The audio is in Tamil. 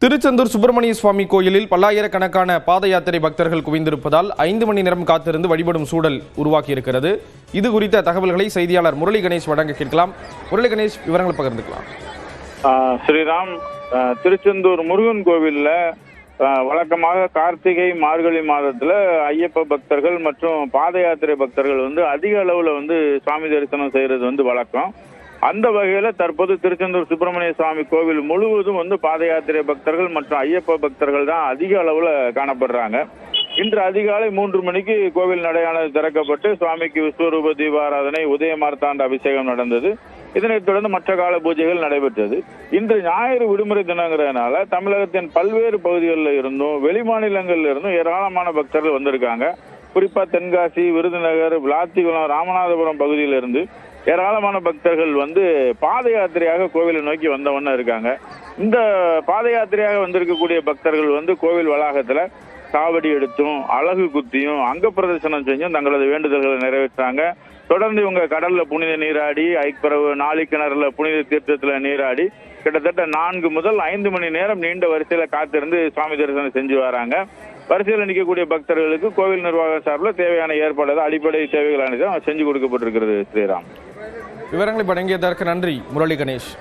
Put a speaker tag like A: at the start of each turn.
A: திருச்செந்தூர் சுப்பிரமணிய சுவாமி கோயிலில் பல்லாயிரக்கணக்கான பாத யாத்திரை பக்தர்கள் குவிந்திருப்பதால் 5 மணி நேரம் காத்திருந்து வழிபடும் சூழல் உருவாக்கியிருக்கிறது. இது குறித்த தகவல்களை செய்தியாளர் முரளி கணேஷ் வழங்க கேட்கலாம். முரளி கணேஷ், விவரங்களை பகிர்ந்துக்கலாம்.
B: ஸ்ரீராம், திருச்செந்தூர் முருகன் கோவில்ல வழக்கமாக கார்த்திகை மார்கழி மாதத்துல ஐயப்ப பக்தர்கள் மற்றும் பாத யாத்திரை பக்தர்கள் அதிக அளவுல சுவாமி தரிசனம் செய்யறது வழக்கம். அந்த வகையில தற்போது திருச்செந்தூர் சுப்பிரமணிய சுவாமி கோவில் முழுவதும் பாத யாத்திரை பக்தர்கள் மற்றும் ஐயப்ப பக்தர்கள் தான் அதிக அளவுல காணப்படுறாங்க. இன்று அதிகாலை 3 மணிக்கு கோவில் நடையானது திறக்கப்பட்டு சுவாமிக்கு விஸ்வரூப தீபாராதனை, உதய மார்த்தாண்ட அபிஷேகம் நடந்தது. இதனைத் தொடர்ந்து மற்ற கால பூஜைகள் நடைபெற்றது. இன்று ஞாயிறு விடுமுறை தினங்கிறதுனால தமிழகத்தின் பல்வேறு பகுதிகளில் இருந்தும் வெளி மாநிலங்களில் இருந்தும் ஏராளமான பக்தர்கள் வந்திருக்காங்க. குறிப்பா தென்காசி, விருதுநகர், விளாத்திகுளம், ராமநாதபுரம் பகுதியிலிருந்து ஏராளமான பக்தர்கள் பாத யாத்திரையாக கோவிலை நோக்கி வந்தவண்ண இருக்காங்க. இந்த பாத யாத்திரையாக வந்திருக்கக்கூடிய பக்தர்கள் கோவில் வளாகத்துல காவடி எடுத்தும் அழகு குத்தியும் அங்க பிரதர்சனம் செஞ்சும் தங்களது வேண்டுதல்களை நிறைவேற்றாங்க. தொடர்ந்து இவங்க கடல்ல புனித நீராடி, ஐக்கிரவு நாளிக்கிணறுல புனித தீர்த்தத்துல நீராடி கிட்டத்தட்ட 4 முதல் 5 மணி நேரம் நீண்ட வரிசையில காத்திருந்து சுவாமி தரிசனம் செஞ்சு வராங்க. வரிசையில் நிற்கக்கூடிய பக்தர்களுக்கு கோவில் நிர்வாக சார்பில் தேவையான ஏற்பாடு, அடிப்படை தேவைகள் அனைத்தும் செஞ்சு கொடுக்கப்பட்டிருக்கிறது. ஸ்ரீராம்,
A: விவரங்களை வழங்கியதற்கு நன்றி முரளி கணேஷ்.